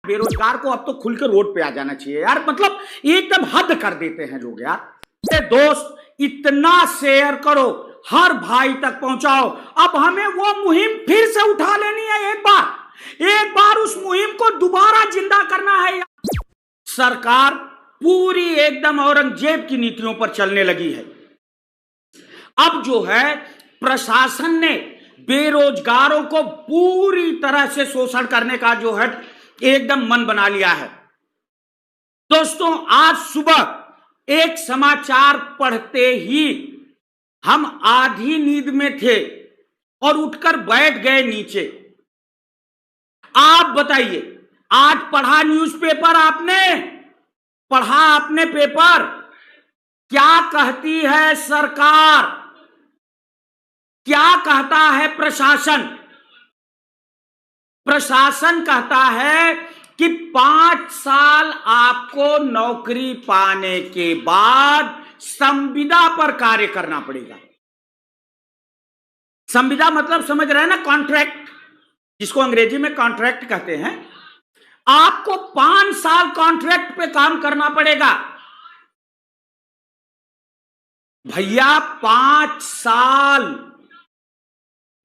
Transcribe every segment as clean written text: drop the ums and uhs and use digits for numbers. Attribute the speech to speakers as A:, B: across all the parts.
A: बेरोजगार को अब तो खुल के रोड पे आ जाना चाहिए यार। मतलब एकदम हद कर देते हैं लोग यार। दोस्त इतना शेयर करो, हर भाई तक पहुंचाओ। अब हमें वो मुहिम फिर से उठा लेनी है। एक बार उस मुहिम को दोबारा जिंदा करना है। सरकार पूरी एकदम औरंगजेब की नीतियों पर चलने लगी है। अब जो है प्रशासन ने बेरोजगारों को पूरी तरह से शोषण करने का जो है एकदम मन बना लिया है। दोस्तों आज सुबह एक समाचार पढ़ते ही हम आधी नींद में थे और उठकर बैठ गए नीचे। आप बताइए, आज पढ़ा न्यूज़पेपर आपने? पढ़ा आपने पेपर? क्या कहती है सरकार, क्या कहता है प्रशासन? प्रशासन कहता है कि 5 साल आपको नौकरी पाने के बाद संविदा पर कार्य करना पड़ेगा। संविदा मतलब समझ रहे हैं ना, कॉन्ट्रैक्ट, जिसको अंग्रेजी में कॉन्ट्रैक्ट कहते हैं। आपको 5 साल कॉन्ट्रैक्ट पे काम करना पड़ेगा। भैया 5 साल।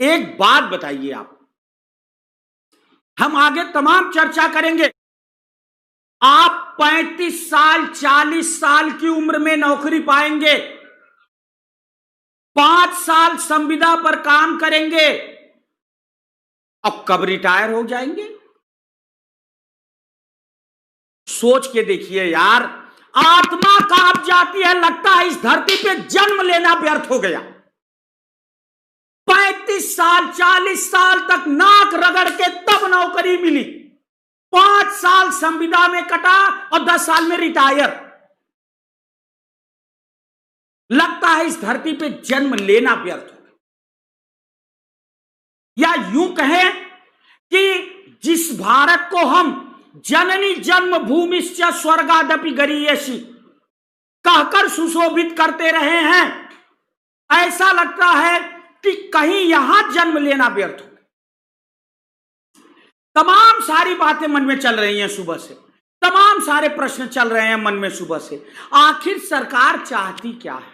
A: एक बात बताइए आप, हम आगे तमाम चर्चा करेंगे। आप 35 साल 40 साल की उम्र में नौकरी पाएंगे, 5 साल संविदा पर काम करेंगे, अब कब रिटायर हो जाएंगे? सोच के देखिए यार, आत्मा कांप जाती है। लगता है इस धरती पे जन्म लेना व्यर्थ हो गया। 35 साल 40 साल तक नाक रगड़ के तब नौकरी मिली, 5 साल संविदा में कटा और 10 साल में रिटायर। लगता है इस धरती पे जन्म लेना व्यर्थ हो गया। या यूं कहें कि जिस भारत को हम जननी जन्मभूमिश्च स्वर्गादपि गरीयसी कहकर सुशोभित करते रहे हैं, ऐसा लगता है कि कहीं यहां जन्म लेना व्यर्थ हो। तमाम सारी बातें मन में चल रही हैं सुबह से, तमाम सारे प्रश्न चल रहे हैं मन में सुबह से। आखिर सरकार चाहती क्या है?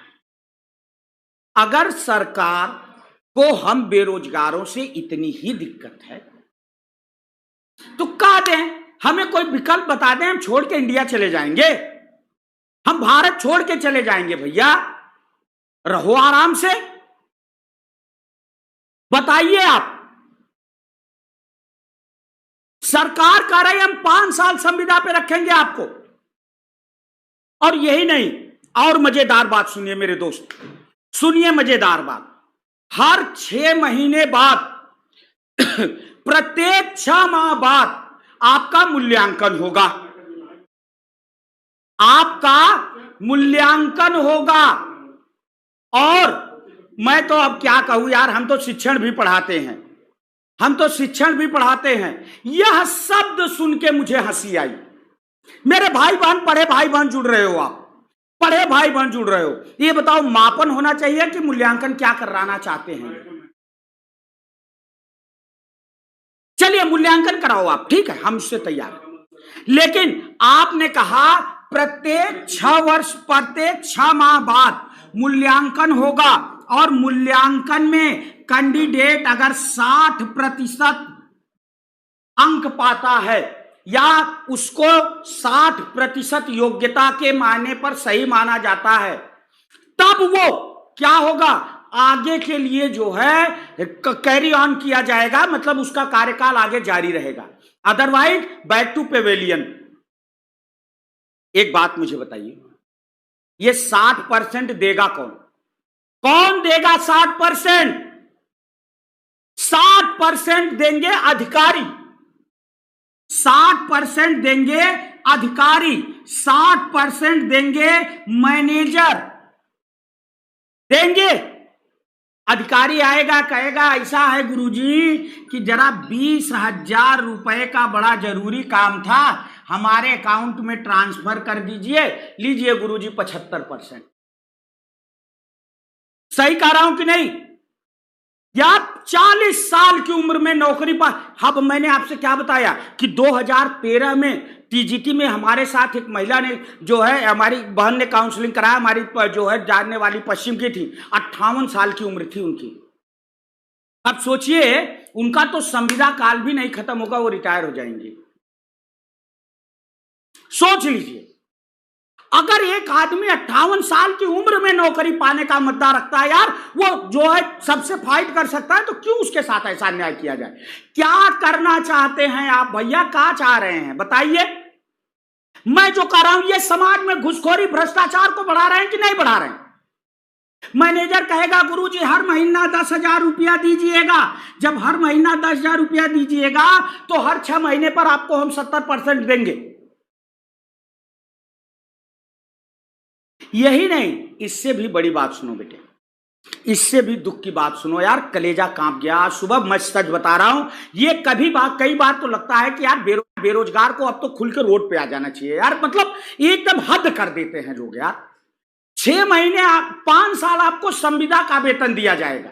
A: अगर सरकार को हम बेरोजगारों से इतनी ही दिक्कत है तो कह दें, हमें कोई विकल्प बता दें, हम छोड़ के इंडिया चले जाएंगे, हम भारत छोड़ के चले जाएंगे। भैया रहो आराम से, बताइए आप। सरकार कह रही है हम 5 साल संविदा पे रखेंगे आपको। और यही नहीं, और मजेदार बात सुनिए मेरे दोस्त, सुनिए मजेदार बात। हर 6 महीने बाद प्रत्येक 6 माह बाद आपका मूल्यांकन होगा। आपका मूल्यांकन होगा। और मैं तो अब क्या कहूं यार, हम तो शिक्षण भी पढ़ाते हैं, हम तो शिक्षण भी पढ़ाते हैं। यह शब्द सुन के मुझे हंसी आई। मेरे भाई बहन, पढ़े भाई बहन जुड़ रहे हो, आप पढ़े भाई बहन जुड़ रहे हो, ये बताओ मापन होना चाहिए कि मूल्यांकन क्या कराना चाहते हैं? चलिए मूल्यांकन कराओ आप, ठीक है, हम इससे तैयार हैं। लेकिन आपने कहा प्रत्येक 6 माह बाद मूल्यांकन होगा, और मूल्यांकन में कैंडिडेट अगर 60% अंक पाता है या उसको 60% योग्यता के माने पर सही माना जाता है, तब वो क्या होगा, आगे के लिए जो है कैरी ऑन किया जाएगा, मतलब उसका कार्यकाल आगे जारी रहेगा। Otherwise back to pavilion. एक बात मुझे बताइए, ये 60% देगा कौन? कौन देगा 60%? 60% देंगे अधिकारी, 60% देंगे अधिकारी, 60% देंगे मैनेजर। देंगे। अधिकारी आएगा, कहेगा ऐसा है गुरुजी कि जरा 20,000 रुपए का बड़ा जरूरी काम था, हमारे अकाउंट में ट्रांसफर कर दीजिए, लीजिए गुरुजी 75%। सही कह रहा हूं कि नहीं? यार 40 साल की उम्र में नौकरी पा। अब मैंने आपसे क्या बताया कि 2013 में टीजीटी में हमारे साथ एक महिला ने जो है, हमारी बहन ने काउंसलिंग कराया, हमारी जो है जानने वाली पश्चिम की थी, 58 साल की उम्र थी उनकी। अब सोचिए, उनका तो संविदा काल भी नहीं खत्म होगा, वो रिटायर हो जाएंगे। सोच लीजिए, अगर एक आदमी 58 साल की उम्र में नौकरी पाने का मुद्दा रखता है यार, वो जो है सबसे फाइट कर सकता है, तो क्यों उसके साथ ऐसा अन्याय किया जाए? क्या करना चाहते हैं आप भैया? क्या चाह रहे हैं बताइए? मैं जो कर रहा हूं, ये समाज में घुसखोरी भ्रष्टाचार को बढ़ा रहे हैं कि नहीं बढ़ा रहे हैं? मैनेजर कहेगा गुरुजी हर महीना 10,000 रुपया दीजिएगा। जब हर महीना 10,000 रुपया दीजिएगा तो हर 6 महीने पर आपको हम 70% देंगे। यही नहीं, इससे भी बड़ी बात सुनो बेटे, इससे भी दुख की बात सुनो यार, कलेजा कांप गया। आज सुबह मैं सच बता रहा हूं, ये कई बार तो लगता है कि यार बेरोजगार को अब तो खुलकर रोड पे आ जाना चाहिए यार। मतलब एकदम हद कर देते हैं लोग यार। 6 महीने 5 साल आपको संविदा का वेतन दिया जाएगा।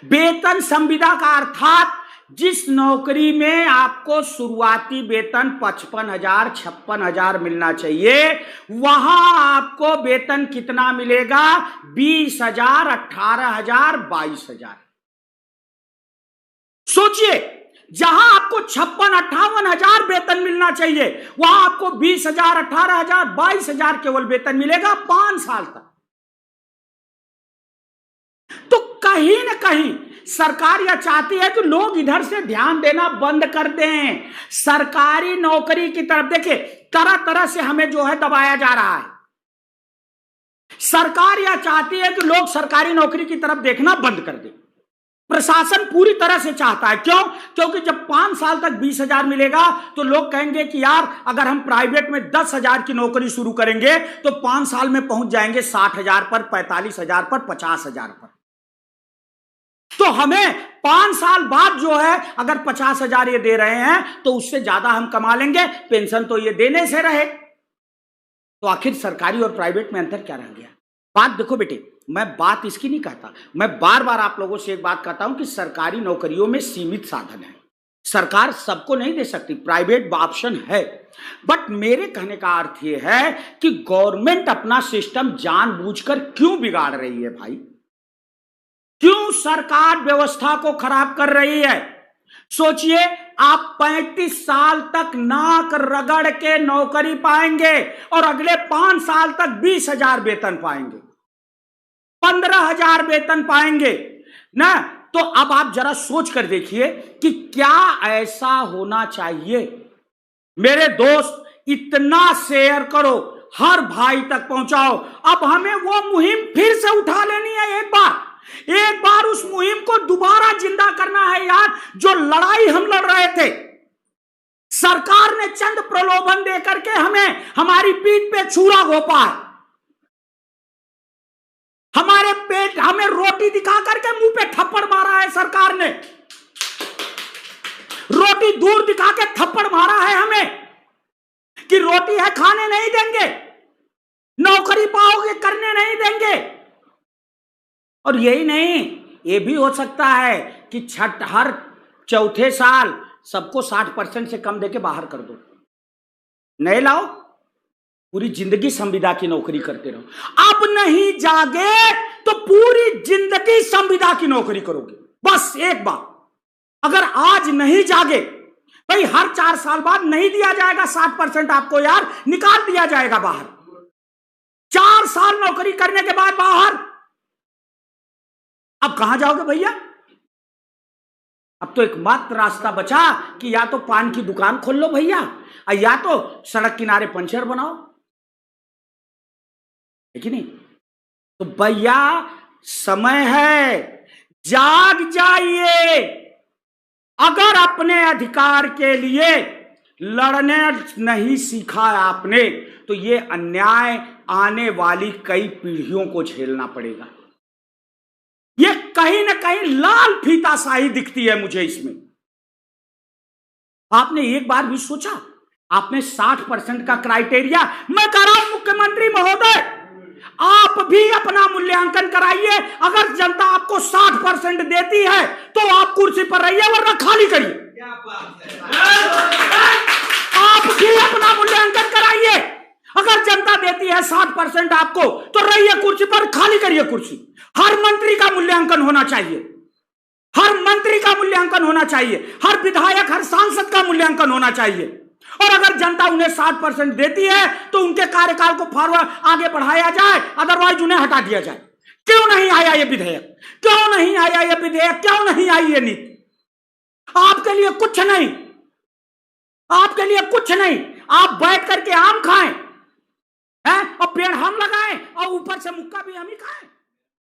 A: वेतन संविदा का अर्थात जिस नौकरी में आपको शुरुआती वेतन 55,000 56,000 मिलना चाहिए, वहां आपको वेतन कितना मिलेगा? 20,000 18,000 22,000। सोचिए, जहां आपको 56-58,000 वेतन मिलना चाहिए, वहां आपको 20,000 18,000 22,000 केवल वेतन मिलेगा 5 साल तक। तो कहीं ना कहीं सरकार यह चाहती है कि लोग इधर से ध्यान देना बंद कर दें। सरकारी नौकरी की तरफ देखिए, तरह तरह से हमें जो है दबाया जा रहा है। सरकार यह चाहती है कि लोग सरकारी नौकरी की तरफ देखना बंद कर दें। प्रशासन पूरी तरह से चाहता है। क्यों? क्योंकि जब 5 साल तक 20,000 मिलेगा तो लोग कहेंगे कि यार अगर हम प्राइवेट में 10,000 की नौकरी शुरू करेंगे तो 5 साल में पहुंच जाएंगे 60,000 पर, 45,000 पर, 50,000 पर। तो हमें 5 साल बाद जो है अगर 50,000 ये दे रहे हैं तो उससे ज्यादा हम कमा लेंगे, पेंशन तो ये देने से रहे। तो आखिर सरकारी और प्राइवेट में अंतर क्या रह गया? बात देखो बेटे, मैं बात इसकी नहीं कहता, मैं बार बार आप लोगों से एक बात कहता हूं कि सरकारी नौकरियों में सीमित साधन है। सरकार सबको नहीं दे सकती, प्राइवेट ऑप्शन है। बट मेरे कहने का अर्थ यह है कि गवर्नमेंट अपना सिस्टम जानबूझकर क्यों बिगाड़ रही है भाई? क्यों सरकार व्यवस्था को खराब कर रही है? सोचिए, आप 35 साल तक नाक रगड़ के नौकरी पाएंगे और अगले 5 साल तक 20,000 वेतन पाएंगे, 15,000 वेतन पाएंगे ना। तो अब आप जरा सोच कर देखिए कि क्या ऐसा होना चाहिए? मेरे दोस्त, इतना शेयर करो, हर भाई तक पहुंचाओ। अब हमें वो मुहिम फिर से उठा लेनी है। एक बार उस मुहिम को दोबारा जिंदा करना है यार। जो लड़ाई हम लड़ रहे थे, सरकार ने चंद प्रलोभन देकर के हमें हमारी पीठ पे छुरा घोंपा है, हमारे पेट, हमें रोटी दिखा करके मुंह पे थप्पड़ मारा है सरकार ने। रोटी दूर दिखा के थप्पड़ मारा है हमें कि रोटी है खाने नहीं देंगे, नौकरी पाओगे करने नहीं देंगे। और यही नहीं, ये भी हो सकता है कि हर चौथे साल सबको 60% से कम देके बाहर कर दो, नहीं लाओ, पूरी जिंदगी संविदा की नौकरी करते रहो। अब नहीं जागे तो पूरी जिंदगी संविदा की नौकरी करोगे। बस एक बात, अगर आज नहीं जागे भाई, हर 4 साल बाद नहीं दिया जाएगा 60% आपको यार, निकाल दिया जाएगा बाहर। 4 साल नौकरी करने के बाद बाहर, अब कहां जाओगे भैया? अब तो एकमात्र रास्ता बचा कि या तो पान की दुकान खोल लो भैया, या तो सड़क किनारे पंचर बनाओ, है कि नहीं? तो भैया समय है, जाग जाइए। अगर अपने अधिकार के लिए लड़ने नहीं सीखा आपने तो ये अन्याय आने वाली कई पीढ़ियों को झेलना पड़ेगा। ये कहीं ना कहीं लाल फीताशाही दिखती है मुझे इसमें। आपने एक बार भी सोचा? आपने 60% का क्राइटेरिया, मैं कह रहा हूं मुख्यमंत्री महोदय, आप भी अपना मूल्यांकन कराइए। अगर जनता आपको 60% देती है तो आप कुर्सी पर रहिए, वरना खाली करिए। आप भी अपना मूल्यांकन कराइए। अगर जनता देती है 60% आपको तो रहिए कुर्सी पर, खाली करिए कुर्सी। हर मंत्री का मूल्यांकन होना चाहिए, हर मंत्री का मूल्यांकन होना चाहिए, हर विधायक, हर सांसद का मूल्यांकन होना चाहिए। और अगर जनता उन्हें 60% देती है तो उनके कार्यकाल को फॉरवर्ड आगे बढ़ाया जाए, अदरवाइज उन्हें हटा दिया जाए। क्यों नहीं आया ये विधेयक? क्यों नहीं आया ये विधेयक? क्यों नहीं आई ये नीति? आपके लिए कुछ नहीं, आपके लिए कुछ नहीं। आप बैठ करके आम खाएं हैं और पेड़ हम लगाएं और ऊपर से मुक्का भी हम ही खाएं।